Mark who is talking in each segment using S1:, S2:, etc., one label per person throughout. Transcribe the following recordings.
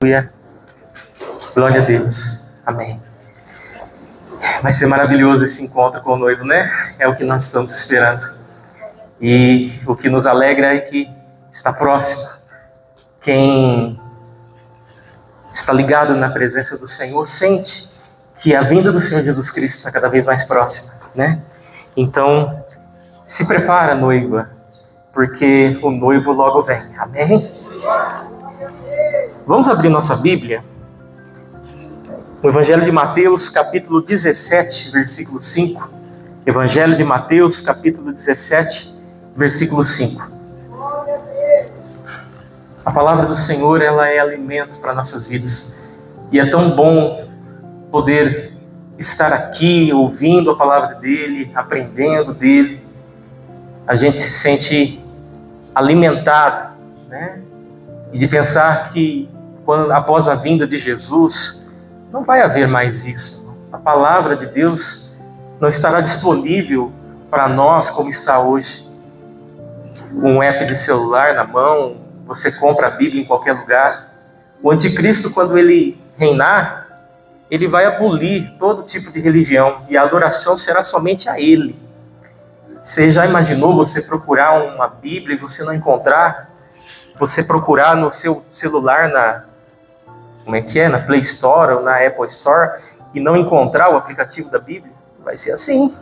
S1: Aleluia. Glória a Deus. Amém. Vai ser maravilhoso esse encontro com o noivo, né? É o que nós estamos esperando. E o que nos alegra é que está próximo. Quem está ligado na presença do Senhor sente que a vinda do Senhor Jesus Cristo está cada vez mais próxima, né? Então, se prepara, noiva, porque o noivo logo vem. Amém? Vamos abrir nossa Bíblia. O Evangelho de Mateus, capítulo 17, versículo 5. Evangelho de Mateus, capítulo 17, versículo 5. A palavra do Senhor, ela é alimento para nossas vidas. E é tão bom poder estar aqui, ouvindo a palavra dele, aprendendo dele. A gente se sente alimentado, né? E de pensar que após a vinda de Jesus, não vai haver mais isso. A palavra de Deus não estará disponível para nós como está hoje. Um app de celular na mão, você compra a Bíblia em qualquer lugar. O anticristo, quando ele reinar, ele vai abolir todo tipo de religião e a adoração será somente a ele. Você já imaginou você procurar uma Bíblia e você não encontrar? Você procurar no seu celular na Play Store ou na Apple Store e não encontrar o aplicativo da Bíblia? Vai ser assim.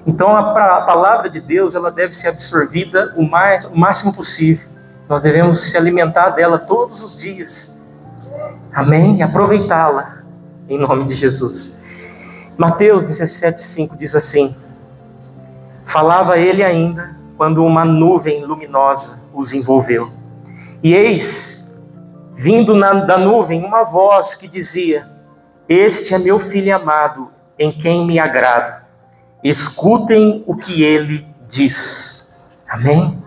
S1: Então a palavra de Deus, ela deve ser absorvida o máximo possível. Nós devemos se alimentar dela todos os dias. Amém? E aproveitá-la em nome de Jesus. Mateus 17:5 diz assim: falava ele ainda quando uma nuvem luminosa os envolveu. E eis, vindo da nuvem, uma voz que dizia: este é meu filho amado, em quem me agrado. Escutem o que ele diz. Amém?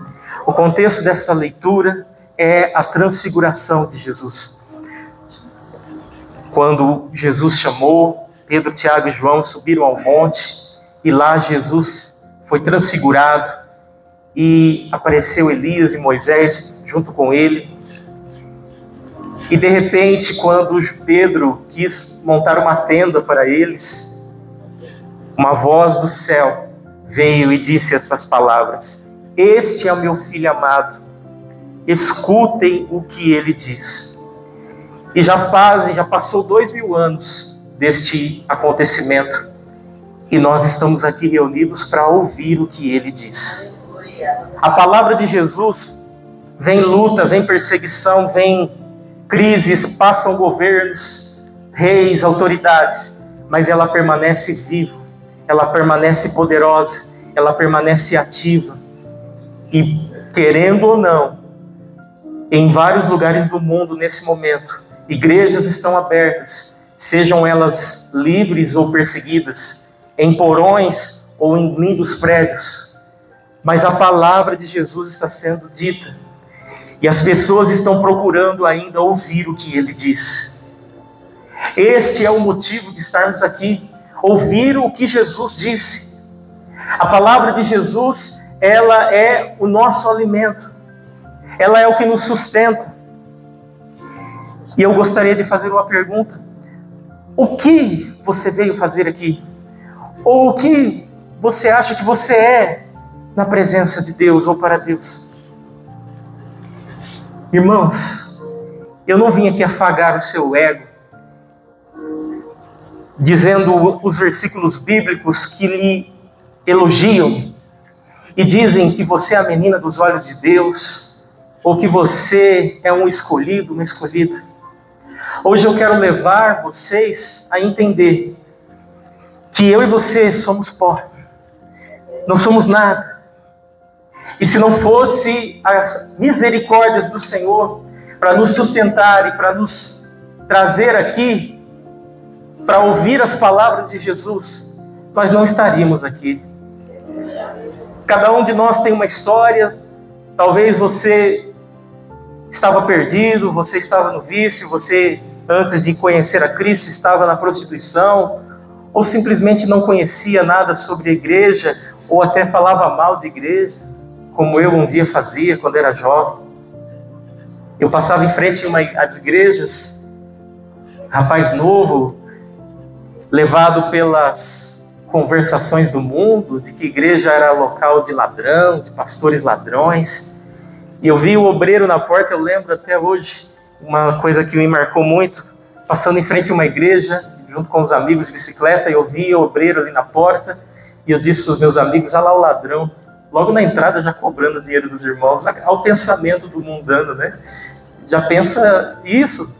S1: O contexto dessa leitura é a transfiguração de Jesus. Quando Jesus chamou, Pedro, Tiago e João subiram ao monte e lá Jesus foi transfigurado e apareceu Elias e Moisés junto com ele. E de repente, quando Pedro quis montar uma tenda para eles, uma voz do céu veio e disse essas palavras: este é o meu filho amado, escutem o que ele diz. E já passou 2000 anos deste acontecimento, e nós estamos aqui reunidos para ouvir o que ele diz. A palavra de Jesus, vem luta, vem perseguição, vem crises, passam governos, reis, autoridades, mas ela permanece viva, ela permanece poderosa, ela permanece ativa. E querendo ou não, em vários lugares do mundo nesse momento, igrejas estão abertas, sejam elas livres ou perseguidas, em porões ou em lindos prédios, mas a palavra de Jesus está sendo dita, e as pessoas estão procurando ainda ouvir o que ele diz. Este é o motivo de estarmos aqui, ouvir o que Jesus disse. A palavra de Jesus, ela é o nosso alimento, ela é o que nos sustenta. E eu gostaria de fazer uma pergunta: o que você veio fazer aqui? Ou o que você acha que você é na presença de Deus ou para Deus? Irmãos, eu não vim aqui afagar o seu ego, dizendo os versículos bíblicos que lhe elogiam e dizem que você é a menina dos olhos de Deus, ou que você é um escolhido, uma escolhida. Hoje eu quero levar vocês a entender que eu e você somos pó, não somos nada. E se não fosse as misericórdias do Senhor para nos sustentar e para nos trazer aqui, para ouvir as palavras de Jesus, nós não estaríamos aqui. Cada um de nós tem uma história. Talvez você estava perdido, você estava no vício, você antes de conhecer a Cristo estava na prostituição, ou simplesmente não conhecia nada sobre a igreja, ou até falava mal de igreja, como eu um dia fazia quando era jovem. Eu passava em frente às igrejas, rapaz novo, levado pelas conversações do mundo, de que igreja era local de ladrão, de pastores ladrões. E eu vi o obreiro na porta, eu lembro até hoje, uma coisa que me marcou muito, passando em frente a uma igreja, junto com os amigos de bicicleta, eu vi o obreiro ali na porta, e eu disse para os meus amigos, olha lá o ladrão, logo na entrada já cobrando o dinheiro dos irmãos, ao pensamento do mundano, né? Já pensa isso.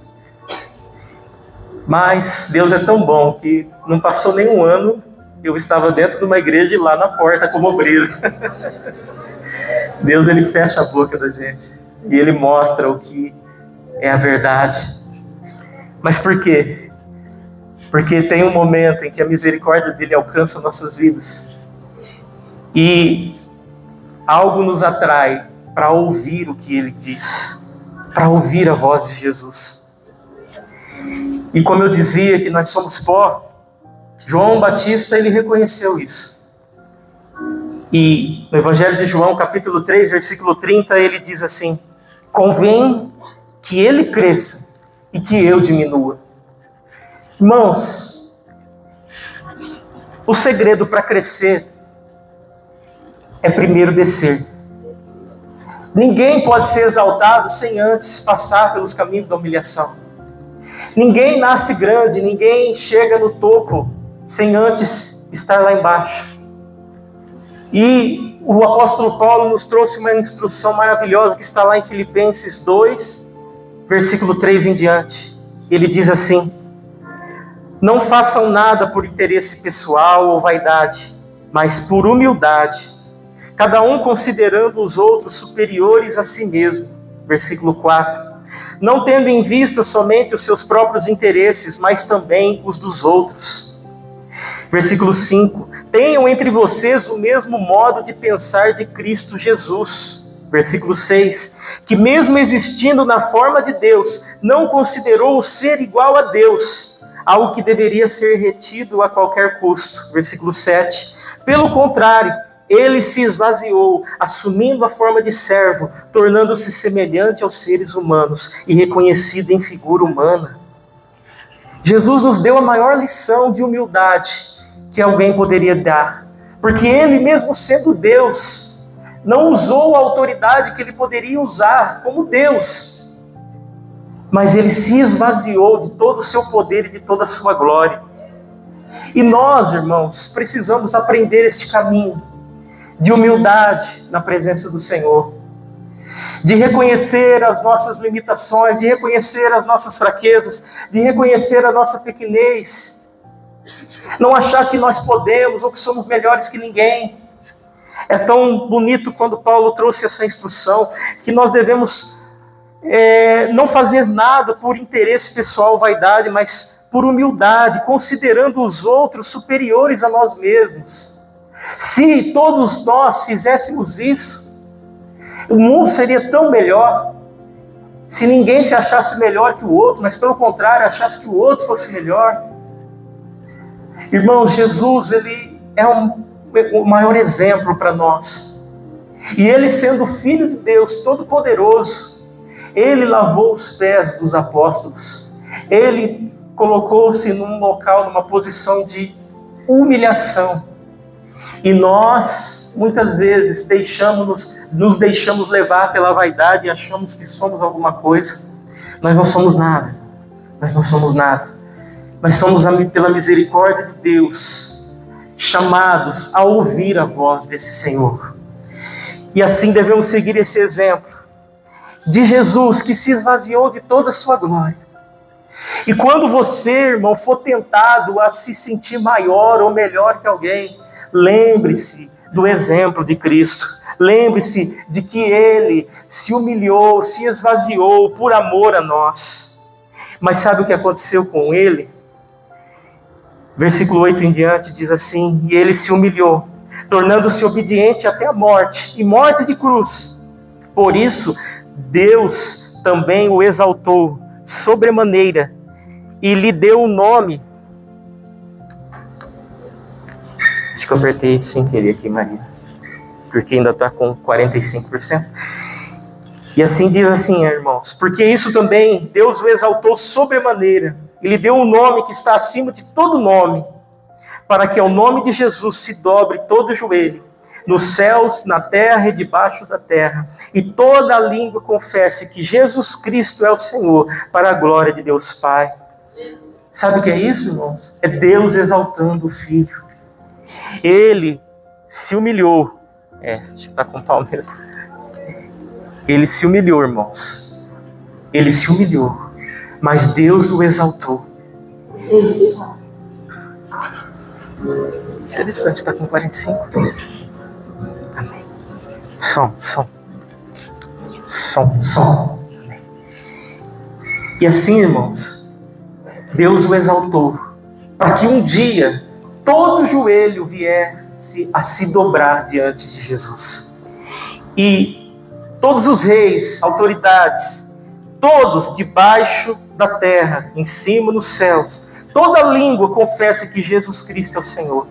S1: Mas Deus é tão bom que não passou nem um ano, eu estava dentro de uma igreja e lá na porta como obreiro. Deus, ele fecha a boca da gente e ele mostra o que é a verdade. Mas por quê? Porque tem um momento em que a misericórdia dele alcança nossas vidas e algo nos atrai para ouvir o que ele diz, para ouvir a voz de Jesus. E como eu dizia que nós somos pó, João Batista, ele reconheceu isso. E no Evangelho de João, capítulo 3, versículo 30, ele diz assim: convém que ele cresça e que eu diminua. Irmãos, o segredo para crescer é primeiro descer. Ninguém pode ser exaltado sem antes passar pelos caminhos da humilhação. Ninguém nasce grande, ninguém chega no topo sem antes estar lá embaixo. E o apóstolo Paulo nos trouxe uma instrução maravilhosa que está lá em Filipenses 2, versículo 3 em diante. Ele diz assim: não façam nada por interesse pessoal ou vaidade, mas por humildade, cada um considerando os outros superiores a si mesmo. Versículo 4. Não tendo em vista somente os seus próprios interesses, mas também os dos outros. Versículo 5. Tenham entre vocês o mesmo modo de pensar de Cristo Jesus. Versículo 6. Que mesmo existindo na forma de Deus, não considerou o ser igual a Deus, algo que deveria ser retido a qualquer custo. Versículo 7. Pelo contrário, ele se esvaziou, assumindo a forma de servo, tornando-se semelhante aos seres humanos e reconhecido em figura humana. Jesus nos deu a maior lição de humildade que alguém poderia dar, porque ele, mesmo sendo Deus, não usou a autoridade que ele poderia usar como Deus, mas ele se esvaziou de todo o seu poder e de toda a sua glória. E nós, irmãos, precisamos aprender este caminho de humildade na presença do Senhor, de reconhecer as nossas limitações, de reconhecer as nossas fraquezas, de reconhecer a nossa pequenez, não achar que nós podemos ou que somos melhores que ninguém. É tão bonito quando Paulo trouxe essa instrução, que nós devemos não fazer nada por interesse pessoal ou vaidade, mas por humildade, considerando os outros superiores a nós mesmos. Se todos nós fizéssemos isso, o mundo seria tão melhor. Se ninguém se achasse melhor que o outro, mas pelo contrário, achasse que o outro fosse melhor. Irmãos, Jesus, ele é o maior exemplo para nós. E ele, sendo Filho de Deus Todo-Poderoso, ele lavou os pés dos apóstolos. Ele colocou-se num local, numa posição de humilhação. E nós, muitas vezes, nos deixamos levar pela vaidade e achamos que somos alguma coisa. Nós não somos nada. Nós não somos nada. Nós somos, pela misericórdia de Deus, chamados a ouvir a voz desse Senhor. E assim devemos seguir esse exemplo de Jesus, que se esvaziou de toda a sua glória. E quando você, irmão, for tentado a se sentir maior ou melhor que alguém, lembre-se do exemplo de Cristo. Lembre-se de que Ele se humilhou, se esvaziou por amor a nós. Mas sabe o que aconteceu com Ele? Versículo 8 em diante diz assim: e Ele se humilhou, tornando-se obediente até a morte, e morte de cruz. Por isso, Deus também o exaltou sobremaneira e lhe deu o nome. Acho que eu apertei sem querer aqui, Maria, porque ainda está com 45%. E assim diz assim, irmãos, porque isso também Deus o exaltou sobremaneira, e lhe deu um nome que está acima de todo nome, para que ao nome de Jesus se dobre todo o joelho, nos céus, na terra e debaixo da terra, e toda a língua confesse que Jesus Cristo é o Senhor, para a glória de Deus Pai. Sabe o que é isso, irmãos? É Deus exaltando o Filho. Ele se humilhou. Deixa eu estar com o pau mesmo. Ele se humilhou, irmãos. Ele se humilhou. Mas Deus o exaltou. Interessante, está com 45. Amém. Som. Amém. E assim, irmãos, Deus o exaltou, para que um dia todo joelho viesse a se dobrar diante de Jesus. E todos os reis, autoridades, todos debaixo da terra, em cima nos céus, toda língua confessa que Jesus Cristo é o Senhor.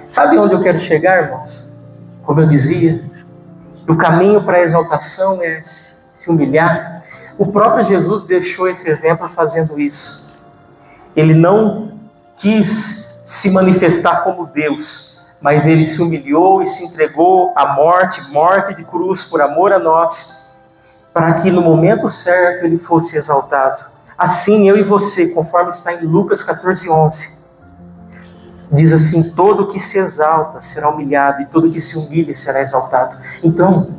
S1: Sabe onde eu quero chegar, irmãos? Como eu dizia, o caminho para a exaltação é se humilhar. O próprio Jesus deixou esse exemplo fazendo isso. Ele não quis se manifestar como Deus, mas ele se humilhou e se entregou à morte de cruz por amor a nós, para que no momento certo ele fosse exaltado. Assim eu e você, conforme está em Lucas 14:11, diz assim: todo que se exalta será humilhado, e todo que se humilha será exaltado. Então,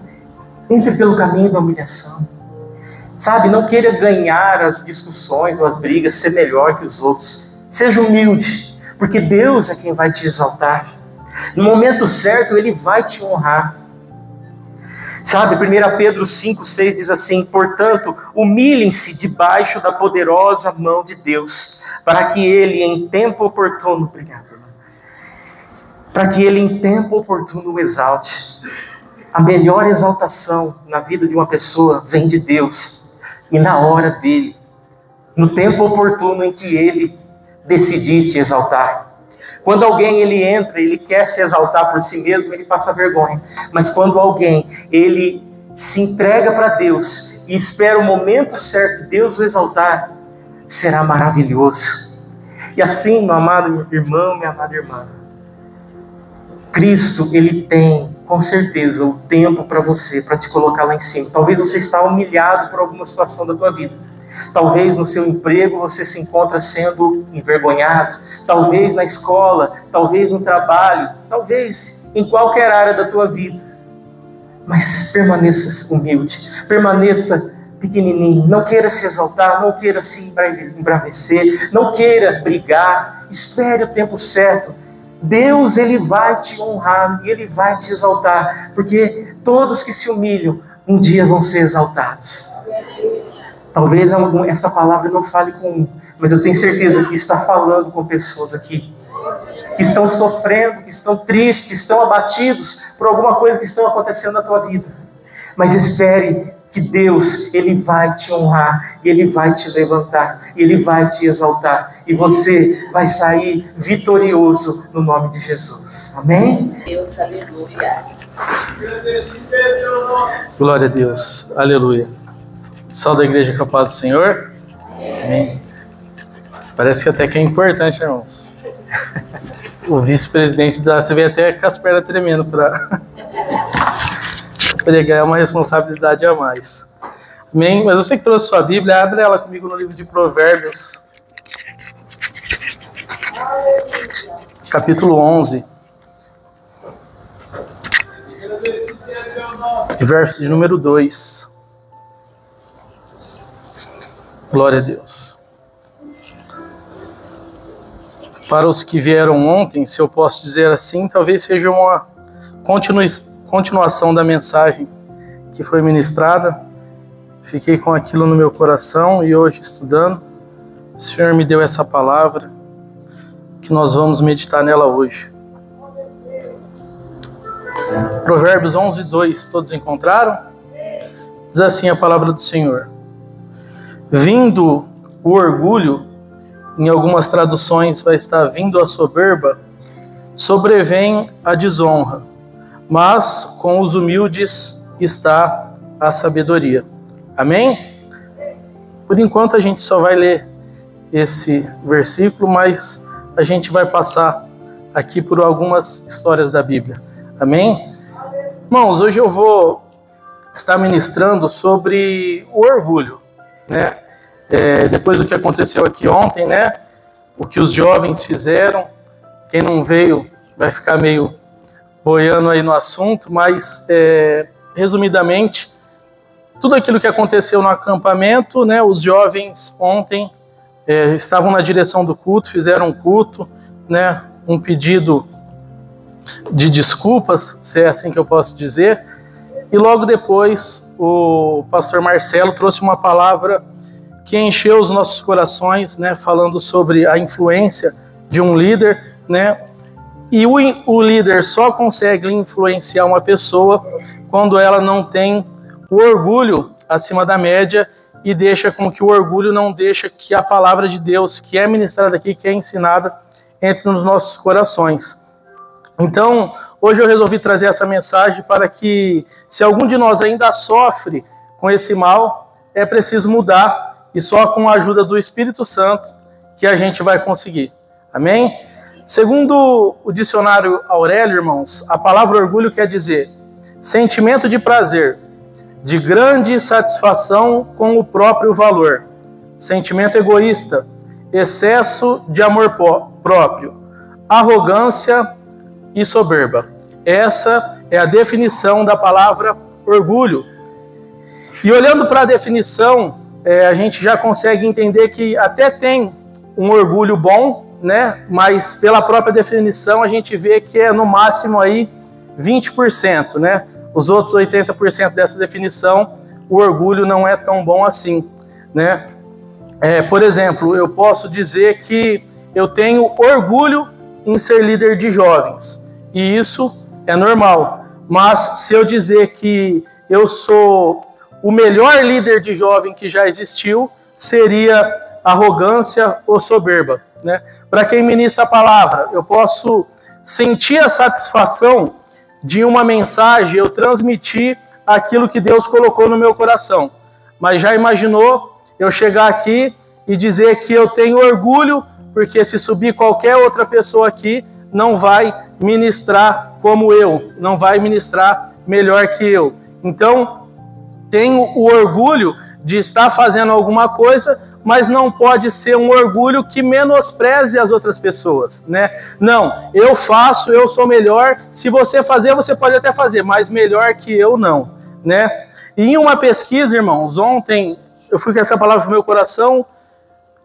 S1: entre pelo caminho da humilhação. Sabe, não queira ganhar as discussões ou as brigas, ser melhor que os outros. Seja humilde, porque Deus é quem vai te exaltar. No momento certo, Ele vai te honrar. Sabe, 1 Pedro 5:6 diz assim: portanto, humilhem-se debaixo da poderosa mão de Deus, para que Ele em tempo oportuno, para que Ele em tempo oportuno o exalte. A melhor exaltação na vida de uma pessoa vem de Deus, e na hora dele, no tempo oportuno em que Ele decidir te exaltar. Quando alguém ele quer se exaltar por si mesmo, ele passa vergonha. Mas quando alguém ele se entrega para Deus e espera o momento certo de Deus o exaltar, será maravilhoso. E assim, meu amado irmão, minha amada irmã, Cristo, Ele tem, com certeza, o tempo para você, para te colocar lá em cima. Talvez você está humilhado por alguma situação da tua vida. Talvez no seu emprego você se encontra sendo envergonhado. Talvez na escola, talvez no trabalho, talvez em qualquer área da tua vida. Mas permaneça humilde, permaneça pequenininho. Não queira se exaltar, não queira se embravecer, não queira brigar. Espere o tempo certo. Deus, Ele vai te honrar e Ele vai te exaltar, porque todos que se humilham um dia vão ser exaltados. Talvez essa palavra não fale com um, mas eu tenho certeza que está falando com pessoas aqui que estão sofrendo, que estão tristes, estão abatidos por alguma coisa que está acontecendo na tua vida. Mas espere que Deus, Ele vai te honrar, e Ele vai te levantar, e Ele vai te exaltar, e você vai sair vitorioso no nome de Jesus. Amém?
S2: Deus, aleluia.
S3: Glória a Deus, aleluia. Salve a igreja com a paz do Senhor. Amém. Parece que até que é importante, irmãos. O vice-presidente você vê até com as pernas tremendo para pregar, é uma responsabilidade a mais. Amém? Mas você que trouxe sua Bíblia, abre ela comigo no livro de Provérbios, capítulo 11, verso de número 2. Glória a Deus. Para os que vieram ontem, se eu posso dizer assim, talvez seja uma continuação da mensagem que foi ministrada. Fiquei com aquilo no meu coração e hoje estudando, o Senhor me deu essa palavra que nós vamos meditar nela hoje. Provérbios 11, 2, todos encontraram? Diz assim a palavra do Senhor: vindo o orgulho, em algumas traduções vai estar vindo a soberba, sobrevém a desonra, mas com os humildes está a sabedoria. Amém? Por enquanto a gente só vai ler esse versículo, mas a gente vai passar aqui por algumas histórias da Bíblia. Amém? Irmãos, hoje eu vou estar ministrando sobre o orgulho, né? Depois do que aconteceu aqui ontem, né? O que os jovens fizeram, quem não veio vai ficar meio boiando aí no assunto, mas resumidamente, tudo aquilo que aconteceu no acampamento, né? Os jovens ontem estavam na direção do culto, fizeram um culto, né? Um pedido de desculpas, se é assim que eu posso dizer, e logo depois o pastor Marcelo trouxe uma palavra que encheu os nossos corações, né, falando sobre a influência de um líder, né, e o líder só consegue influenciar uma pessoa quando ela não tem o orgulho acima da média e deixa com que o orgulho não deixa que a palavra de Deus, que é ministrada aqui, que é ensinada, entre nos nossos corações. Então, hoje eu resolvi trazer essa mensagem para que, se algum de nós ainda sofre com esse mal, é preciso mudar, e só com a ajuda do Espírito Santo que a gente vai conseguir. Amém? Segundo o dicionário Aurélio, irmãos, a palavra orgulho quer dizer sentimento de prazer, de grande satisfação com o próprio valor, sentimento egoísta, excesso de amor próprio, arrogância e soberba. Essa é a definição da palavra orgulho. E olhando para a definição, a gente já consegue entender que até tem um orgulho bom, né? Mas pela própria definição a gente vê que é no máximo aí 20%, né? Os outros 80% dessa definição, o orgulho não é tão bom assim, né? Por exemplo, eu posso dizer que eu tenho orgulho em ser líder de jovens, e isso é normal. Mas se eu dizer que eu sou o melhor líder de jovem que já existiu, seria arrogância ou soberba, né? Para quem ministra a palavra, eu posso sentir a satisfação de uma mensagem, eu transmitir aquilo que Deus colocou no meu coração. Mas já imaginou eu chegar aqui e dizer que eu tenho orgulho, porque se subir qualquer outra pessoa aqui, não vai ministrar como eu, não vai ministrar melhor que eu. Então, tenho o orgulho de estar fazendo alguma coisa, mas não pode ser um orgulho que menospreze as outras pessoas, né? Não, eu faço, eu sou melhor, se você fazer, você pode até fazer, mas melhor que eu não, né? E em uma pesquisa, irmãos, ontem, eu fui com essa palavra no meu coração,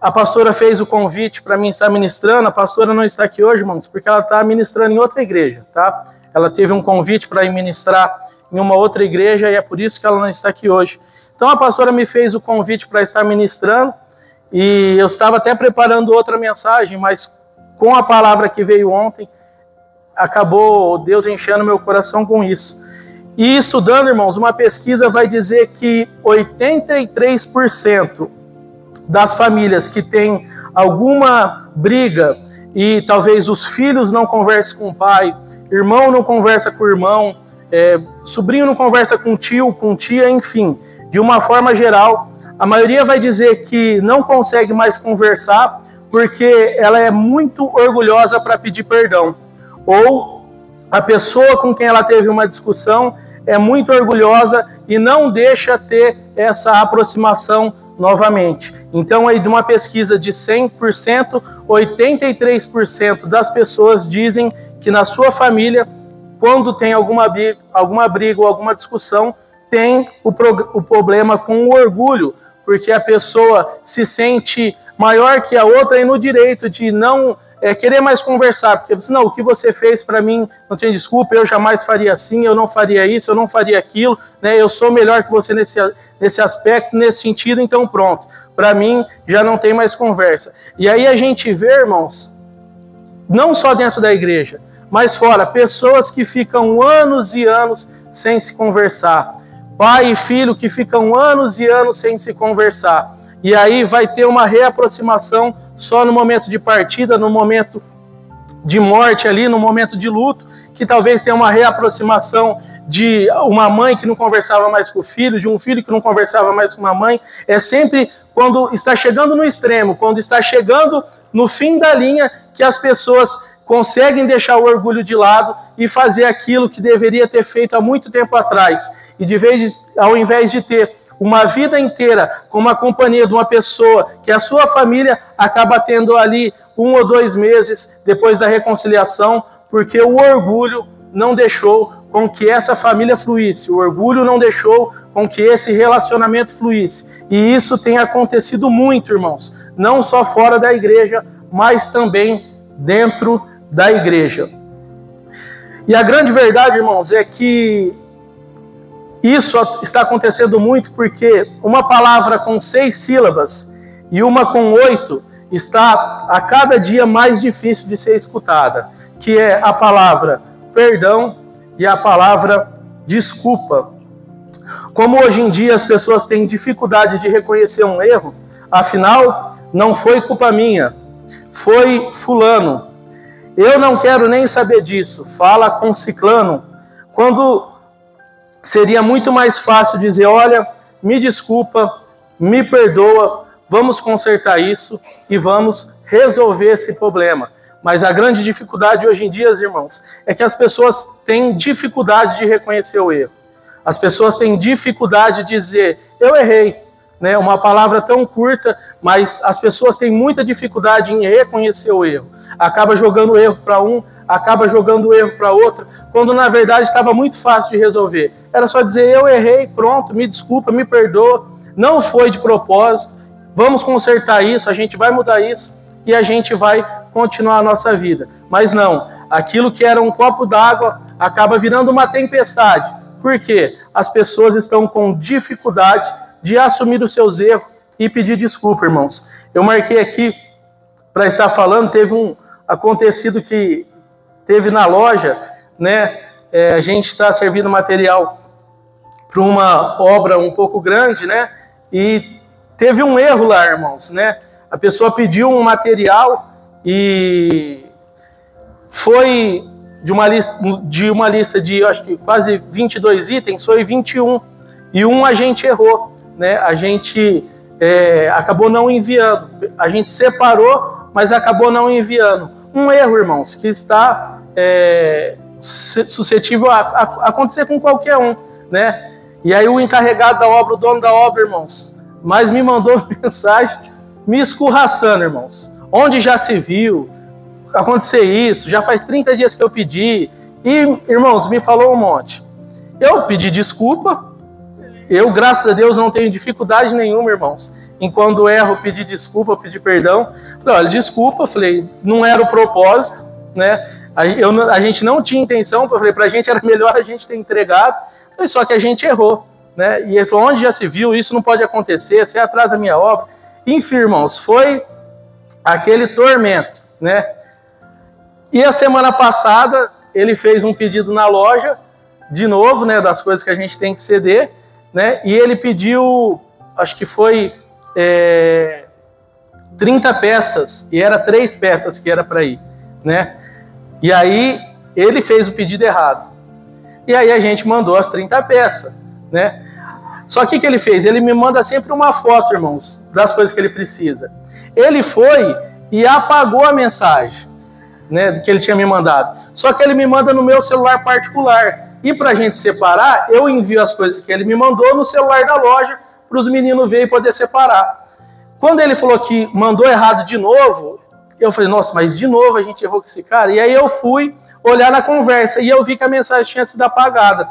S3: a pastora fez o convite para mim estar ministrando, a pastora não está aqui hoje, irmãos, porque ela está ministrando em outra igreja, tá? Ela teve um convite para ir ministrar em uma outra igreja e é por isso que ela não está aqui hoje. Então a pastora me fez o convite para estar ministrando e eu estava até preparando outra mensagem, mas com a palavra que veio ontem, acabou Deus enchendo meu coração com isso. E estudando, irmãos, uma pesquisa vai dizer que 83% das famílias que têm alguma briga e talvez os filhos não conversem com o pai, irmão não conversa com o irmão, sobrinho não conversa com tio, com tia, enfim, de uma forma geral, a maioria vai dizer que não consegue mais conversar porque ela é muito orgulhosa para pedir perdão. Ou a pessoa com quem ela teve uma discussão é muito orgulhosa e não deixa ter essa aproximação novamente. Então, aí de uma pesquisa de 100%, 83% das pessoas dizem que na sua família, quando tem alguma briga ou alguma discussão, tem o problema com o orgulho, porque a pessoa se sente maior que a outra e no direito de não querer mais conversar, porque não, o que você fez para mim não tem desculpa, eu jamais faria assim, eu não faria isso, eu não faria aquilo, né? Eu sou melhor que você nesse aspecto, nesse sentido, então pronto, para mim já não tem mais conversa. E aí a gente vê, irmãos, não só dentro da igreja, mas fora, pessoas que ficam anos e anos sem se conversar, pai e filho que ficam anos e anos sem se conversar, e aí vai ter uma reaproximação só no momento de partida, no momento de morte ali, no momento de luto, que talvez tenha uma reaproximação de uma mãe que não conversava mais com o filho, de um filho que não conversava mais com uma mãe. É sempre quando está chegando no extremo, quando está chegando no fim da linha, que as pessoas conseguem deixar o orgulho de lado e fazer aquilo que deveria ter feito há muito tempo atrás. E ao invés de ter uma vida inteira com uma companhia de uma pessoa que a sua família acaba tendo ali 1 ou 2 meses depois da reconciliação, porque o orgulho não deixou com que essa família fluísse, o orgulho não deixou com que esse relacionamento fluísse. E isso tem acontecido muito, irmãos, não só fora da igreja, mas também dentro da igreja. E a grande verdade, irmãos, é que isso está acontecendo muito porque uma palavra com 6 sílabas e uma com 8 está a cada dia mais difícil de ser escutada, que é a palavra perdão e a palavra desculpa. Como hoje em dia as pessoas têm dificuldade de reconhecer um erro, afinal, não foi culpa minha, foi fulano. Eu não quero nem saber disso, fala com ciclano. Quando seria muito mais fácil dizer, olha, me desculpa, me perdoa, vamos consertar isso e vamos resolver esse problema. Mas a grande dificuldade hoje em dia, irmãos, é que as pessoas têm dificuldade de reconhecer o erro. As pessoas têm dificuldade de dizer, eu errei. Né? Uma palavra tão curta, mas as pessoas têm muita dificuldade em reconhecer o erro. Acaba jogando o erro para um, acaba jogando o erro para outro, quando na verdade estava muito fácil de resolver. Era só dizer, eu errei, pronto, me desculpa, me perdoa, não foi de propósito, vamos consertar isso, a gente vai mudar isso e a gente vai continuar a nossa vida. Mas não, aquilo que era um copo d'água acaba virando uma tempestade. Por quê? As pessoas estão com dificuldade de assumir os seus erros e pedir desculpa, irmãos. Eu marquei aqui para estar falando, teve um acontecido que teve na loja, né? A gente está servindo material para uma obra um pouco grande, né? E teve um erro lá, irmãos, né? A pessoa pediu um material e foi de uma lista de acho que quase 22 itens, foi 21. E a gente errou, né? A gente acabou não enviando. A gente separou, mas acabou não enviando. Um erro, irmãos, que está suscetível a acontecer com qualquer um, né? E aí o encarregado da obra, o dono da obra, irmãos, mas me mandou mensagem me escorraçando, irmãos. Onde já se viu acontecer isso? Já faz 30 dias que eu pedi. E, irmãos, me falou um monte. Eu pedi desculpa. Eu, graças a Deus, não tenho dificuldade nenhuma, irmãos. Em quando erro, pedir desculpa, pedir perdão. Falei, olha, desculpa. Falei, não era o propósito, né? A gente não tinha intenção. Falei, pra gente era melhor a gente ter entregado. Falei, só que a gente errou, né? E ele falou, onde já se viu? Isso não pode acontecer. Você atrasa a minha obra. Enfim, irmãos, foi aquele tormento, né? E a semana passada, ele fez um pedido na loja, de novo, né? Das coisas que a gente tem que ceder, né? E ele pediu, acho que foi 30 peças, e era 3 peças que era para ir, né? E aí, ele fez o pedido errado. E aí a gente mandou as 30 peças, né? Só que o que ele fez? Ele me manda sempre uma foto, irmãos, das coisas que ele precisa. Ele foi e apagou a mensagem, né, que ele tinha me mandado. Só que ele me manda no meu celular particular. E para a gente separar, eu envio as coisas que ele me mandou no celular da loja para os meninos verem e poder separar. Quando ele falou que mandou errado de novo, eu falei, nossa, mas de novo a gente errou com esse cara? E aí eu fui olhar na conversa e eu vi que a mensagem tinha sido apagada.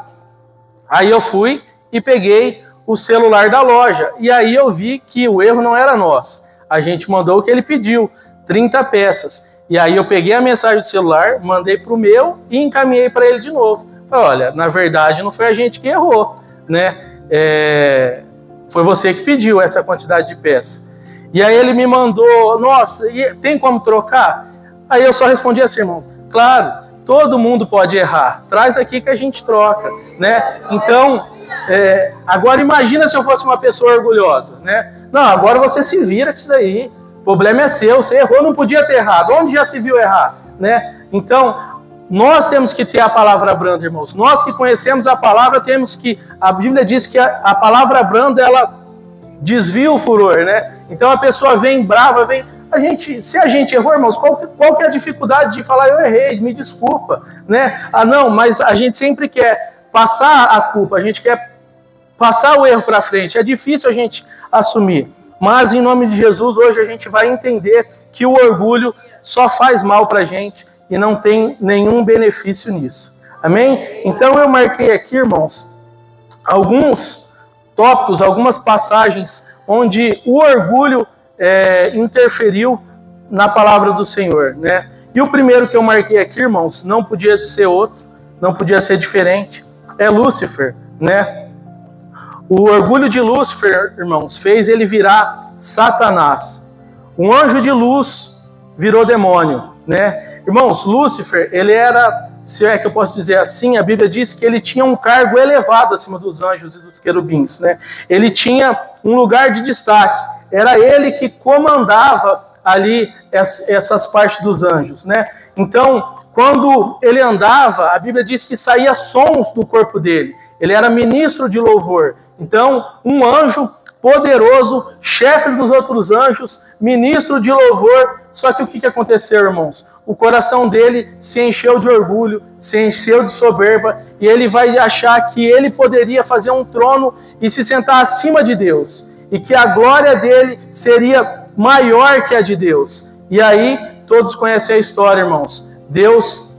S3: Aí eu fui e peguei o celular da loja. E aí eu vi que o erro não era nosso. A gente mandou o que ele pediu, 30 peças. E aí eu peguei a mensagem do celular, mandei para o meu e encaminhei para ele de novo. Falei, olha, na verdade não foi a gente que errou, né? Foi você que pediu essa quantidade de peças. E aí ele me mandou, nossa, tem como trocar? Aí eu só respondi assim, irmão, claro, todo mundo pode errar, traz aqui que a gente troca, né? Então, agora imagina se eu fosse uma pessoa orgulhosa, né? Não, agora você se vira com isso daí. O problema é seu, você errou, não podia ter errado. Onde já se viu errar, né? Então, Nós temos que ter a palavra branda, irmãos. Nós que conhecemos a palavra, temos que... A Bíblia diz que a palavra branda, ela desvia o furor, né? Então a pessoa vem brava, se a gente errou, irmãos, qual que é a dificuldade de falar, eu errei, me desculpa, né? Ah, não, mas a gente sempre quer passar a culpa, a gente quer passar o erro para frente. É difícil a gente assumir. Mas em nome de Jesus, hoje a gente vai entender que o orgulho só faz mal para a gente e não tem nenhum benefício nisso. Amém? Então eu marquei aqui, irmãos, alguns tópicos, algumas passagens onde o orgulho interferiu na palavra do Senhor, né? E o primeiro que eu marquei aqui, irmãos, não podia ser outro, não podia ser diferente, é Lúcifer, né? O orgulho de Lúcifer, irmãos, fez ele virar Satanás. Um anjo de luz virou demônio, né? Irmãos, Lúcifer, ele era, se é que eu posso dizer assim, a Bíblia diz que ele tinha um cargo elevado acima dos anjos e dos querubins, né? Ele tinha um lugar de destaque. Era ele que comandava ali essas partes dos anjos, né? Então, quando ele andava, a Bíblia diz que saía sons do corpo dele. Ele era ministro de louvor. Então, um anjo poderoso, chefe dos outros anjos, ministro de louvor. Só que o que aconteceu, irmãos? O coração dele se encheu de orgulho, se encheu de soberba, e ele vai achar que ele poderia fazer um trono e se sentar acima de Deus, e que a glória dele seria maior que a de Deus. E aí, todos conhecem a história, irmãos. Deus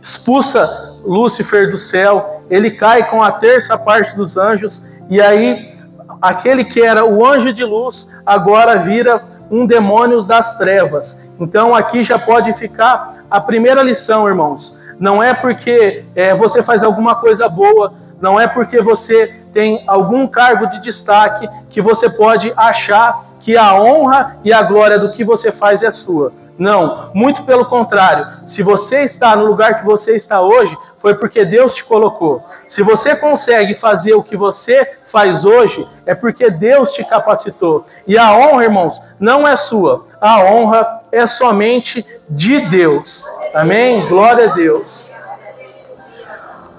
S3: expulsa Lúcifer do céu, ele cai com a terça parte dos anjos, e aí, aquele que era o anjo de luz, agora vira um demônio das trevas. Então aqui já pode ficar a primeira lição, irmãos. Não é porque você faz alguma coisa boa, não é porque você tem algum cargo de destaque que você pode achar que a honra e a glória do que você faz é sua. Não, muito pelo contrário. Se você está no lugar que você está hoje, foi porque Deus te colocou. Se você consegue fazer o que você faz hoje, é porque Deus te capacitou. E a honra, irmãos, não é sua. A honra é somente de Deus. Amém? Glória a Deus.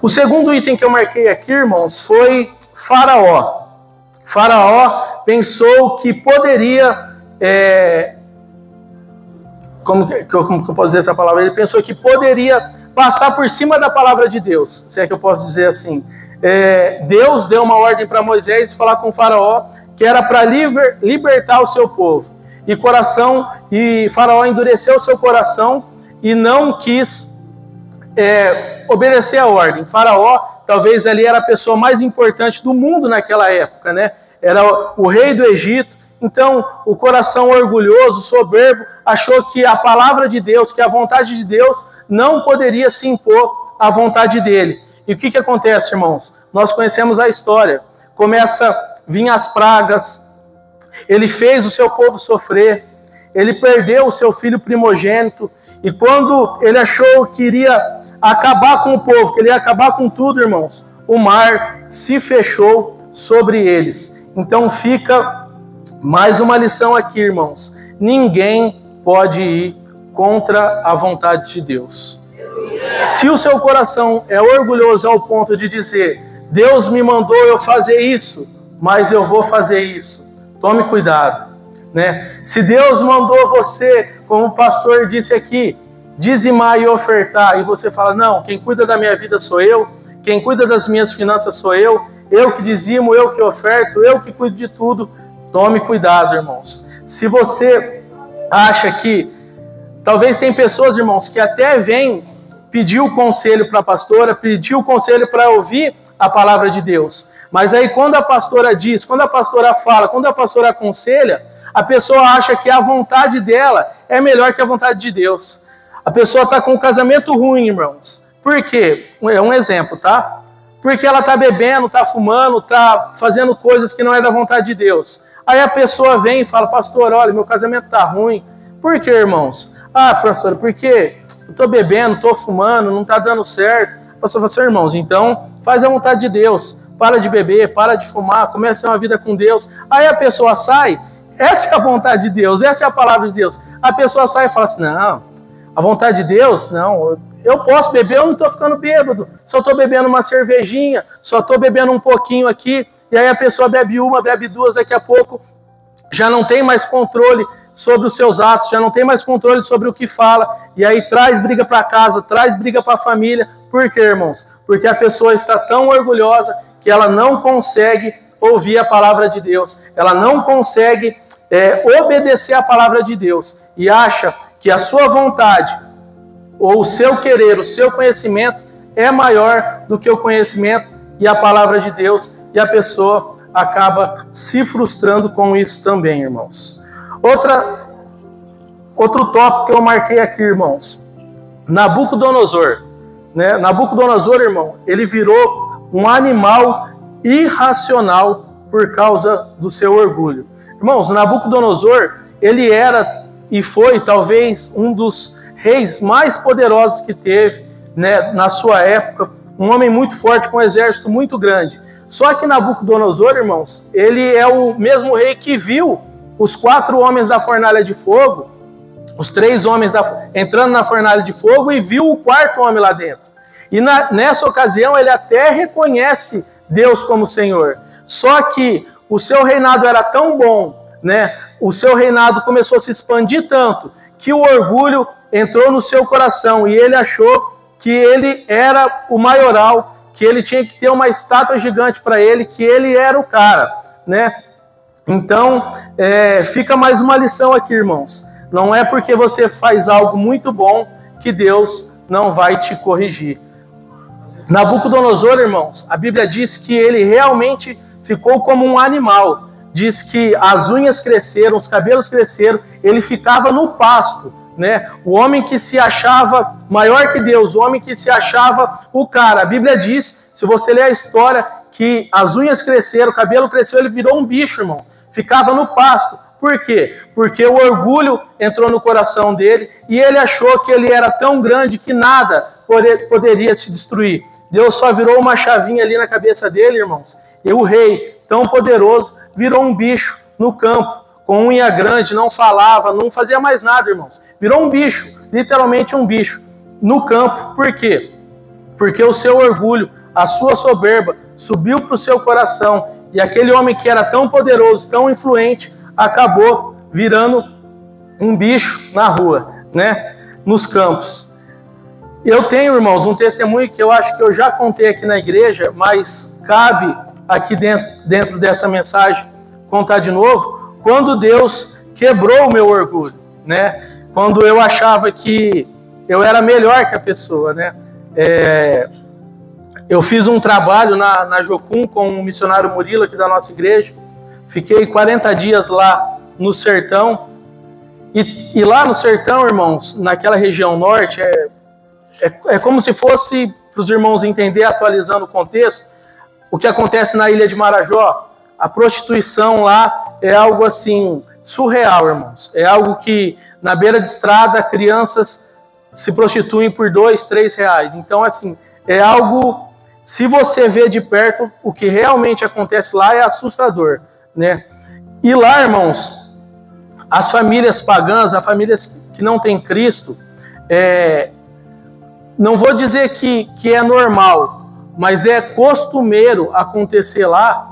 S3: O segundo item que eu marquei aqui, irmãos, foi Faraó. Faraó pensou que poderia... Como que eu posso dizer essa palavra? Ele pensou que poderia passar por cima da palavra de Deus, se é que eu posso dizer assim. Deus deu uma ordem para Moisés falar com o Faraó, que era para libertar o seu povo. E Faraó endureceu o seu coração e não quis obedecer a ordem. Faraó, talvez ali era a pessoa mais importante do mundo naquela época, né? Era o rei do Egito. Então, o coração orgulhoso, soberbo, achou que a palavra de Deus, que a vontade de Deus, não poderia se impor à vontade dele. E o que acontece, irmãos? Nós conhecemos a história. Começa a vir as pragas, ele fez o seu povo sofrer, ele perdeu o seu filho primogênito, e quando ele achou que iria acabar com o povo, que ele ia acabar com tudo, irmãos, o mar se fechou sobre eles. Então fica... mais uma lição aqui, irmãos. Ninguém pode ir contra a vontade de Deus. Se o seu coração é orgulhoso ao ponto de dizer, Deus me mandou eu fazer isso, mas eu vou fazer isso, tome cuidado, né? Se Deus mandou você, como o pastor disse aqui, dizimar e ofertar, e você fala, não, quem cuida da minha vida sou eu, quem cuida das minhas finanças sou eu que dizimo, eu que oferto, eu que cuido de tudo. Tome cuidado, irmãos. Se você acha que... Talvez tem pessoas, irmãos, que até vêm pedir o conselho para a pastora, pedir o conselho para ouvir a palavra de Deus. Mas aí quando a pastora diz, quando a pastora fala, quando a pastora aconselha, a pessoa acha que a vontade dela é melhor que a vontade de Deus. A pessoa está com um casamento ruim, irmãos. Por quê? É um exemplo, tá? Porque ela está bebendo, está fumando, está fazendo coisas que não é da vontade de Deus. Aí a pessoa vem e fala, pastor, olha, meu casamento está ruim. Por quê, irmãos? Ah, pastor, porque eu estou bebendo, estou fumando, não está dando certo. O pastor fala assim, irmãos, então faz a vontade de Deus. Para de beber, para de fumar, comece uma vida com Deus. Aí a pessoa sai, essa é a vontade de Deus, essa é a palavra de Deus. A pessoa sai e fala assim, não, A vontade de Deus, não. Eu posso beber, eu não estou ficando bêbado. Só estou bebendo uma cervejinha, só estou bebendo um pouquinho aqui. E aí a pessoa bebe uma, bebe duas, daqui a pouco já não tem mais controle sobre os seus atos, já não tem mais controle sobre o que fala. E aí traz briga para casa, traz briga para a família. Por quê, irmãos? Porque a pessoa está tão orgulhosa que ela não consegue ouvir a palavra de Deus. Ela não consegue obedecer a palavra de Deus. E acha que a sua vontade, ou o seu querer, o seu conhecimento é maior do que o conhecimento e a palavra de Deus. E a pessoa acaba se frustrando com isso também, irmãos. Outro tópico que eu marquei aqui, irmãos. Nabucodonosor. Né? Nabucodonosor, irmão, ele virou um animal irracional por causa do seu orgulho. Irmãos, Nabucodonosor, ele era e foi talvez um dos reis mais poderosos que teve, né, na sua época, um homem muito forte, com um exército muito grande. Só que Nabucodonosor, irmãos, ele é o mesmo rei que viu os 4 homens da fornalha de fogo, os 3 homens entrando na fornalha de fogo, e viu o 4º homem lá dentro. E nessa ocasião ele até reconhece Deus como Senhor. Só que o seu reinado era tão bom, né? O seu reinado começou a se expandir tanto que o orgulho entrou no seu coração e ele achou que ele era o maioral, que ele tinha que ter uma estátua gigante para ele, que ele era o cara, né? Então, fica mais uma lição aqui, irmãos. Não é porque você faz algo muito bom que Deus não vai te corrigir. Nabucodonosor, irmãos, a Bíblia diz que ele realmente ficou como um animal. Diz que as unhas cresceram, os cabelos cresceram, ele ficava no pasto, né? O homem que se achava maior que Deus, o homem que se achava o cara. A Bíblia diz, se você ler a história, que as unhas cresceram, o cabelo cresceu, ele virou um bicho, irmão. Ficava no pasto. Por quê? Porque o orgulho entrou no coração dele e ele achou que ele era tão grande que nada poderia se destruir. Deus só virou uma chavinha ali na cabeça dele, irmãos. E o rei, tão poderoso, virou um bicho no campo, com unha grande, não falava, não fazia mais nada, irmãos. Virou um bicho, literalmente um bicho, no campo. Por quê? Porque o seu orgulho, a sua soberba, subiu para o seu coração. E aquele homem que era tão poderoso, tão influente, acabou virando um bicho na rua, né? Nos campos. Eu tenho, irmãos, um testemunho que eu acho que eu já contei aqui na igreja, mas cabe aqui dentro dessa mensagem contar de novo, quando Deus quebrou o meu orgulho, né? Quando eu achava que eu era melhor que a pessoa, né? Eu fiz um trabalho na Jocum com um missionário Murilo aqui da nossa igreja, fiquei 40 dias lá no sertão, e lá no sertão, irmãos, naquela região norte, é como se fosse, para os irmãos entenderem, atualizando o contexto, o que acontece na ilha de Marajó. A prostituição lá é algo assim surreal, irmãos. É algo que na beira de estrada crianças se prostituem por 2, 3 reais. Então, assim, é algo, se você vê de perto, o que realmente acontece lá é assustador, né? E lá, irmãos, as famílias pagãs, as famílias que não têm Cristo, não vou dizer que é normal, mas é costumeiro acontecer lá.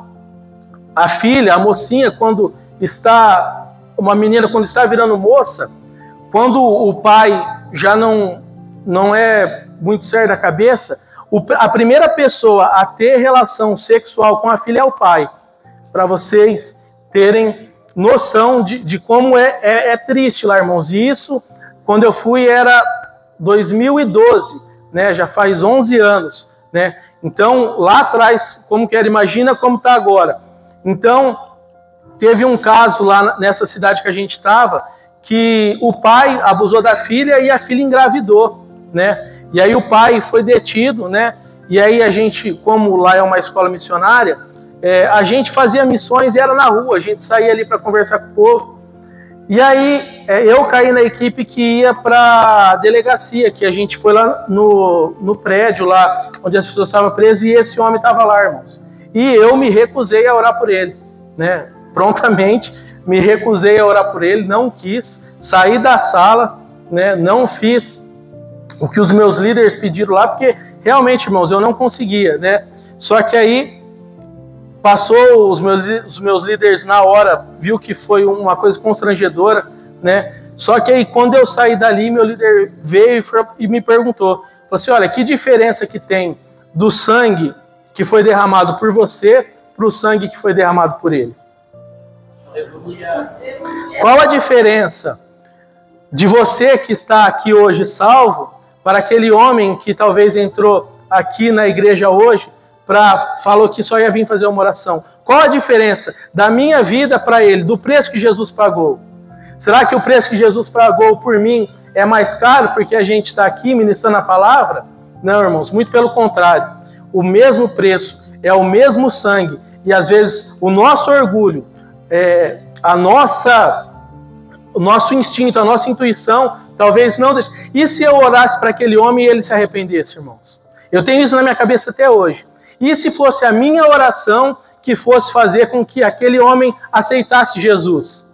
S3: A filha, a mocinha, uma menina quando está virando moça, quando o pai já não é muito certo da cabeça, a primeira pessoa a ter relação sexual com a filha é o pai. Para vocês terem noção de como é triste lá, irmãos. E isso, quando eu fui, era 2012, né? Já faz 11 anos, né? Então, lá atrás, como que era? Imagina como está agora. Então, teve um caso lá nessa cidade que a gente estava, que o pai abusou da filha e a filha engravidou, né? E aí o pai foi detido, né? E aí a gente, como lá é uma escola missionária, a gente fazia missões e era na rua, a gente saía ali para conversar com o povo. E aí eu caí na equipe que ia para a delegacia, que a gente foi lá no prédio, lá onde as pessoas estavam presas, e esse homem estava lá, irmãos. E eu me recusei a orar por ele, né? Prontamente me recusei a orar por ele, não quis, saí da sala, né? Não fiz o que os meus líderes pediram lá, porque realmente, irmãos, eu não conseguia, né? Só que aí passou os meus líderes na hora, viu que foi uma coisa constrangedora, né? Só que aí quando eu saí dali, meu líder veio e me perguntou, falou assim, olha, que diferença que tem do sangue que foi derramado por você para o sangue que foi derramado por ele? Qual a diferença de você que está aqui hoje salvo para aquele homem que talvez entrou aqui na igreja hoje, falou que só ia vir fazer uma oração? Qual a diferença da minha vida para ele, do preço que Jesus pagou? Será que o preço que Jesus pagou por mim é mais caro porque a gente está aqui ministrando a palavra? Não, irmãos, muito pelo contrário. O mesmo preço, é o mesmo sangue, e às vezes o nosso orgulho, o nosso instinto, a nossa intuição, talvez não deixe. E se eu orasse para aquele homem e ele se arrependesse, irmãos? Eu tenho isso na minha cabeça até hoje. E se fosse a minha oração que fosse fazer com que aquele homem aceitasse Jesus?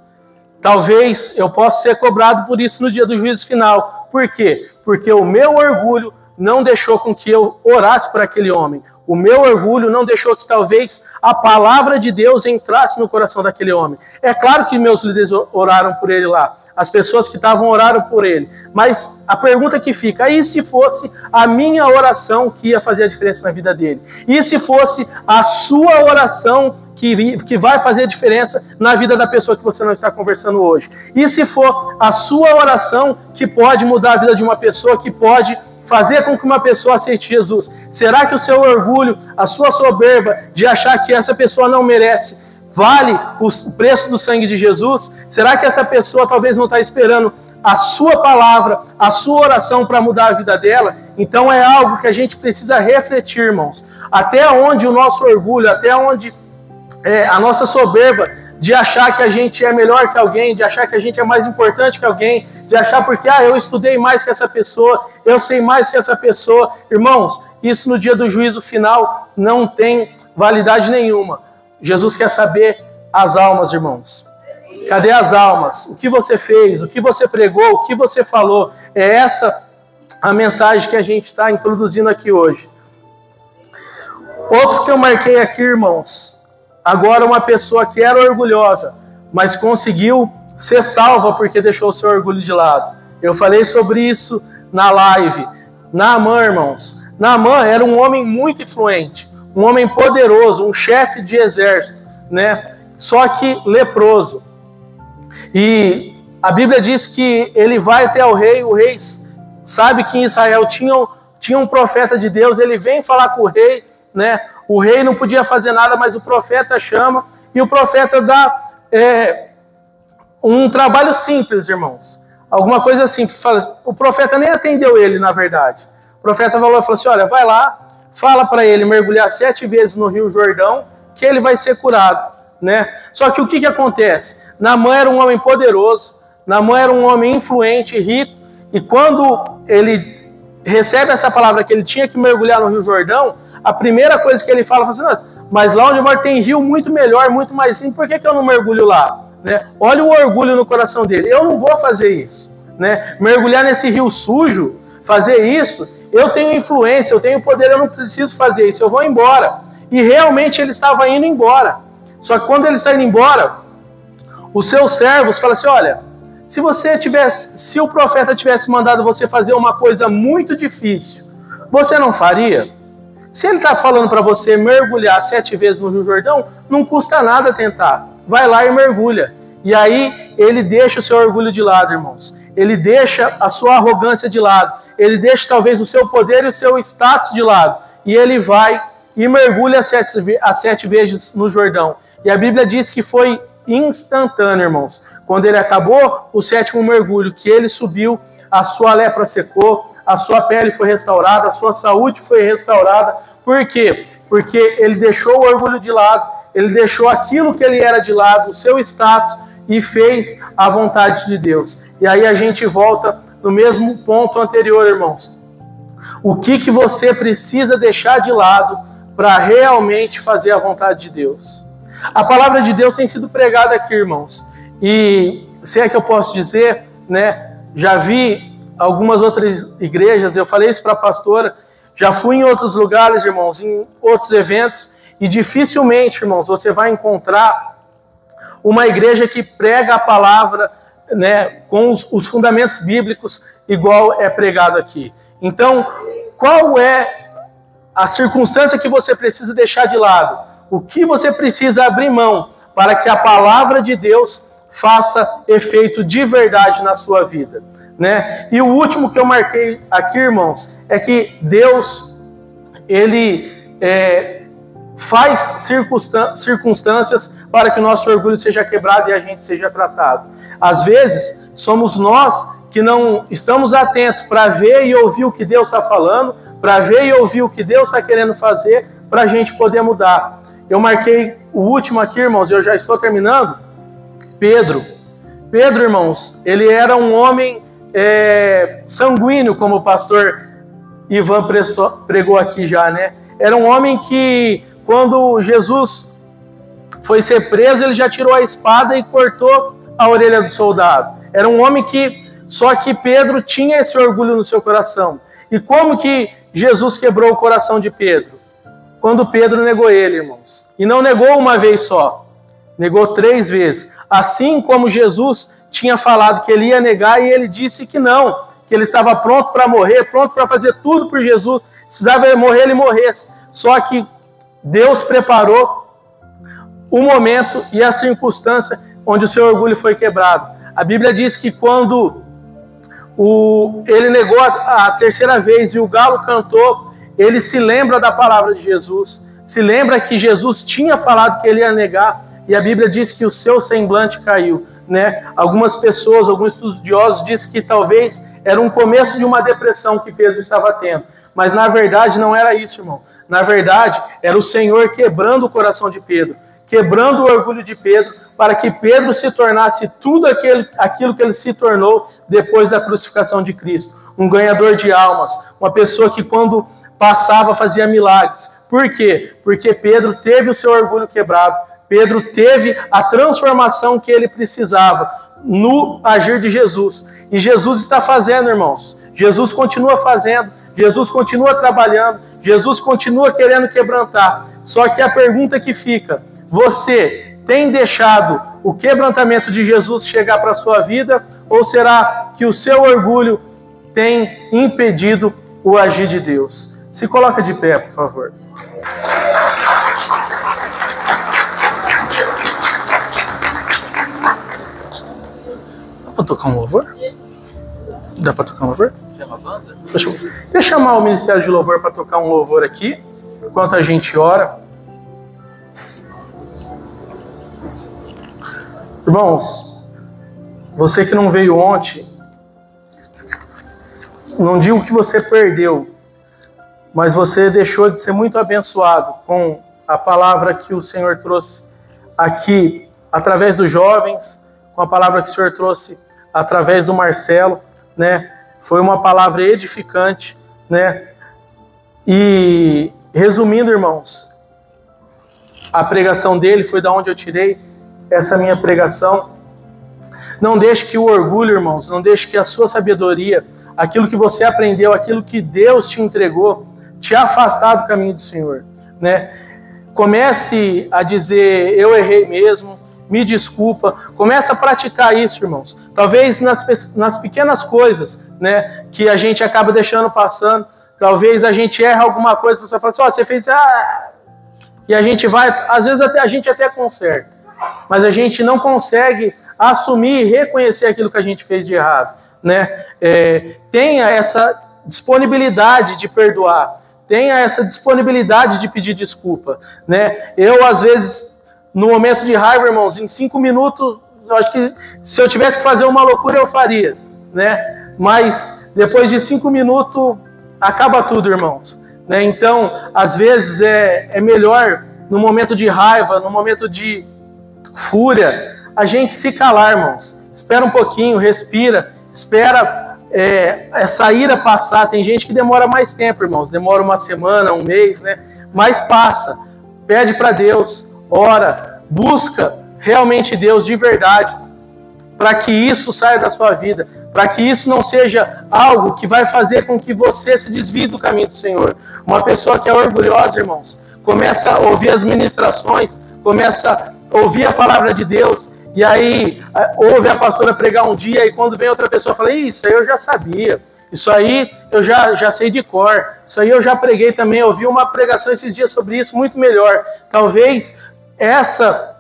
S3: Talvez eu possa ser cobrado por isso no dia do juízo final. Por quê? Porque o meu orgulho não deixou com que eu orasse por aquele homem. O meu orgulho não deixou que talvez a palavra de Deus entrasse no coração daquele homem. É claro que meus líderes oraram por ele lá. As pessoas que estavam oraram por ele. Mas a pergunta que fica, e se fosse a minha oração que ia fazer a diferença na vida dele? E se fosse a sua oração que vai fazer a diferença na vida da pessoa que você não está conversando hoje? E se for a sua oração que pode mudar a vida de uma pessoa, que pode fazer com que uma pessoa aceite Jesus? Será que o seu orgulho, a sua soberba de achar que essa pessoa não merece, vale o preço do sangue de Jesus? Será que essa pessoa talvez não está esperando a sua palavra, a sua oração para mudar a vida dela? Então é algo que a gente precisa refletir, irmãos. Até onde o nosso orgulho, até onde a nossa soberba de achar que a gente é melhor que alguém, de achar que a gente é mais importante que alguém, de achar porque eu estudei mais que essa pessoa, eu sei mais que essa pessoa. Irmãos, isso no dia do juízo final não tem validade nenhuma. Jesus quer saber as almas, irmãos. Cadê as almas? O que você fez? O que você pregou? O que você falou? É essa a mensagem que a gente está introduzindo aqui hoje. Outro que eu marquei aqui, irmãos. Agora uma pessoa que era orgulhosa, mas conseguiu ser salva porque deixou o seu orgulho de lado. Eu falei sobre isso na live. Naamã, irmãos. Naamã era um homem muito influente, um homem poderoso, um chefe de exército, né? Só que leproso. E a Bíblia diz que ele vai até o rei sabe que em Israel tinha um profeta de Deus, ele vem falar com o rei, né? O rei não podia fazer nada, mas o profeta chama, e o profeta dá um trabalho simples, irmãos. Alguma coisa simples. O profeta nem atendeu ele, na verdade. O profeta falou assim, olha, vai lá, fala para ele mergulhar 7 vezes no Rio Jordão, que ele vai ser curado, né? Só que o que acontece? Naamã era um homem poderoso, Naamã era um homem influente, rico, e quando ele recebe essa palavra que ele tinha que mergulhar no Rio Jordão, a primeira coisa que ele fala assim, mas lá onde eu moro tem rio muito melhor, muito mais limpo, por que eu não mergulho lá? Né? Olha o orgulho no coração dele, eu não vou fazer isso. Né? Mergulhar nesse rio sujo, fazer isso, eu tenho influência, eu tenho poder, eu não preciso fazer isso, eu vou embora. E realmente ele estava indo embora. Só que quando ele está indo embora, os seus servos falam assim, olha, se o profeta tivesse mandado você fazer uma coisa muito difícil, você não faria? Se ele está falando para você mergulhar 7 vezes no Rio Jordão, não custa nada tentar. Vai lá e mergulha. E aí ele deixa o seu orgulho de lado, irmãos. Ele deixa a sua arrogância de lado. Ele deixa talvez o seu poder e o seu status de lado. E ele vai e mergulha as 7 vezes no Jordão. E a Bíblia diz que foi instantâneo, irmãos. Quando ele acabou o 7º mergulho, que ele subiu, a sua lepra secou, a sua pele foi restaurada, a sua saúde foi restaurada. Por quê? Porque ele deixou o orgulho de lado, ele deixou aquilo que ele era de lado, o seu status, e fez a vontade de Deus. E aí a gente volta no mesmo ponto anterior, irmãos. O que você precisa deixar de lado para realmente fazer a vontade de Deus? A palavra de Deus tem sido pregada aqui, irmãos. E se é que eu posso dizer, né? já vi algumas outras igrejas, eu falei isso para a pastora, já fui em outros lugares, irmãos, em outros eventos, e dificilmente, irmãos, você vai encontrar uma igreja que prega a palavra, né, com os fundamentos bíblicos, igual é pregado aqui. Então, qual é a circunstância que você precisa deixar de lado? O que você precisa abrir mão para que a palavra de Deus faça efeito de verdade na sua vida, né? E o último que eu marquei aqui, irmãos, é que Deus, Ele faz circunstâncias para que o nosso orgulho seja quebrado e a gente seja tratado. Às vezes, somos nós que não estamos atentos para ver e ouvir o que Deus está falando, para ver e ouvir o que Deus está querendo fazer, para a gente poder mudar. Eu marquei o último aqui, irmãos, eu já estou terminando. Pedro, irmãos, ele era um homem sanguíneo, como o pastor Ivan pregou aqui já, né? Era um homem que, quando Jesus foi ser preso, ele já tirou a espada e cortou a orelha do soldado. Era um homem só que Pedro tinha esse orgulho no seu coração. E como que Jesus quebrou o coração de Pedro? Quando Pedro negou ele, irmãos. E não negou uma vez só, negou 3 vezes. Assim como Jesus tinha falado que ele ia negar, e ele disse que não, que ele estava pronto para morrer, pronto para fazer tudo por Jesus. Se precisava morrer, ele morresse. Só que Deus preparou o momento e a circunstância onde o seu orgulho foi quebrado. A Bíblia diz que quando ele negou a 3ª vez e o galo cantou, ele se lembra da palavra de Jesus, se lembra que Jesus tinha falado que ele ia negar, e a Bíblia diz que o seu semblante caiu, né? Algumas pessoas, alguns estudiosos dizem que talvez era um começo de uma depressão que Pedro estava tendo, mas na verdade não era isso, irmão. Na verdade, era o Senhor quebrando o coração de Pedro, quebrando o orgulho de Pedro, para que Pedro se tornasse tudo aquilo que ele se tornou depois da crucificação de Cristo. Um ganhador de almas, uma pessoa que quando passava fazia milagres. Por quê? Porque Pedro teve o seu orgulho quebrado, Pedro teve a transformação que ele precisava no agir de Jesus. E Jesus está fazendo, irmãos. Jesus continua fazendo, Jesus continua trabalhando, Jesus continua querendo quebrantar. Só que a pergunta que fica: você tem deixado o quebrantamento de Jesus chegar para a sua vida? Ou será que o seu orgulho tem impedido o agir de Deus? Se coloca de pé, por favor. Dá para tocar um louvor? Dá para tocar um louvor?
S2: Chama a banda?
S3: Deixa eu chamar o Ministério de Louvor para tocar um louvor aqui, enquanto a gente ora. Irmãos, você que não veio ontem, não digo que você perdeu, mas você deixou de ser muito abençoado com a palavra que o Senhor trouxe aqui através dos jovens, com a palavra que o Senhor trouxe através do Marcelo, né? Foi uma palavra edificante, né? E resumindo, irmãos, a pregação dele foi da onde eu tirei essa minha pregação. Não deixe que o orgulho, irmãos, não deixe que a sua sabedoria, aquilo que você aprendeu, aquilo que Deus te entregou, te afastar do caminho do Senhor, né? Comece a dizer: eu errei mesmo, me desculpa. Comece a praticar isso, irmãos. Talvez nas pequenas coisas, né, que a gente acaba deixando passando. Talvez a gente erra alguma coisa, você fala assim: você fez... E a gente vai, às vezes a gente até conserta, mas a gente não consegue assumir e reconhecer aquilo que a gente fez de errado, né? Tenha essa disponibilidade de perdoar, tenha essa disponibilidade de pedir desculpa, né? Eu, às vezes, no momento de raiva, irmãos, em 5 minutos, eu acho que se eu tivesse que fazer uma loucura, eu faria, né? Mas depois de 5 minutos, acaba tudo, irmãos, né? Então, às vezes, é melhor, no momento de raiva, no momento de fúria, a gente se calar, irmãos. Espera um pouquinho, respira, espera essa ira passar. Tem gente que demora mais tempo, irmãos. Demora uma semana, um mês, né? Mas passa. Pede para Deus, ora, busca realmente Deus de verdade, para que isso saia da sua vida, para que isso não seja algo que vai fazer com que você se desvie do caminho do Senhor. Uma pessoa que é orgulhosa, irmãos, começa a ouvir as ministrações, começa a ouvir a palavra de Deus, e aí ouve a pastora pregar um dia, e quando vem outra pessoa fala, isso aí eu já sabia, isso aí eu já sei de cor, isso aí eu já preguei também, eu ouvi uma pregação esses dias sobre isso, muito melhor. Talvez essa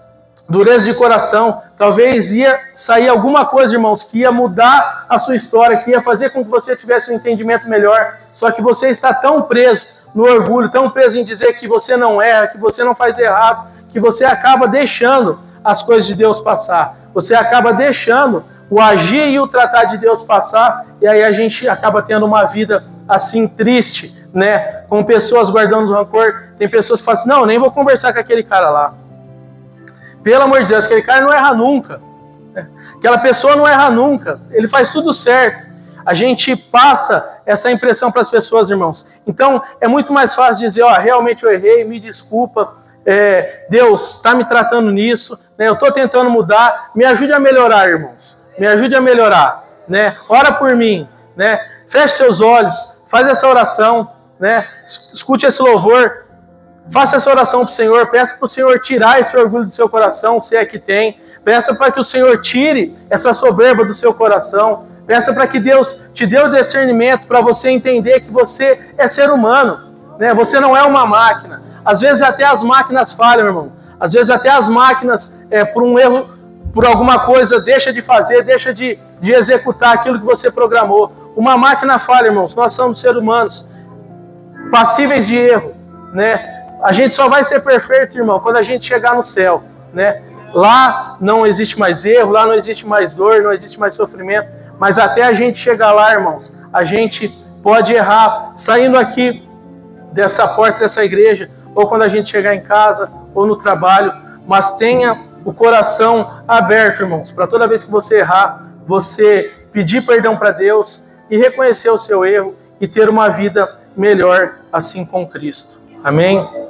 S3: dureza de coração, talvez ia sair alguma coisa, irmãos, que ia mudar a sua história, que ia fazer com que você tivesse um entendimento melhor, só que você está tão preso no orgulho, tão preso em dizer que você não erra, que você não faz errado, que você acaba deixando as coisas de Deus passar, você acaba deixando o agir e o tratar de Deus passar, e aí a gente acaba tendo uma vida assim triste, né, com pessoas guardando o rancor. Tem pessoas que falam assim, não, nem vou conversar com aquele cara lá. Pelo amor de Deus, aquele cara não erra nunca. Aquela pessoa não erra nunca. Ele faz tudo certo. A gente passa essa impressão para as pessoas, irmãos. Então, é muito mais fácil dizer, ó, realmente eu errei, me desculpa. Deus está me tratando nisso. Né, eu estou tentando mudar. Me ajude a melhorar, irmãos. Me ajude a melhorar. Né? Ora por mim. Né? Feche seus olhos. Faz essa oração. Né? Escute esse louvor. Faça essa oração para o Senhor, peça para o Senhor tirar esse orgulho do seu coração, se é que tem. Peça para que o Senhor tire essa soberba do seu coração. Peça para que Deus te dê o discernimento para você entender que você é ser humano, né? Você não é uma máquina. Às vezes até as máquinas falham, irmão. Às vezes até as máquinas, por um erro, por alguma coisa, deixa de fazer, deixa de executar aquilo que você programou. Uma máquina falha, irmãos. Nós somos seres humanos, passíveis de erro, né? A gente só vai ser perfeito, irmão, quando a gente chegar no céu, né? Lá não existe mais erro, lá não existe mais dor, não existe mais sofrimento, mas até a gente chegar lá, irmãos, a gente pode errar saindo aqui dessa porta dessa igreja, ou quando a gente chegar em casa, ou no trabalho, mas tenha o coração aberto, irmãos, para toda vez que você errar, você pedir perdão para Deus e reconhecer o seu erro e ter uma vida melhor assim com Cristo. Amém?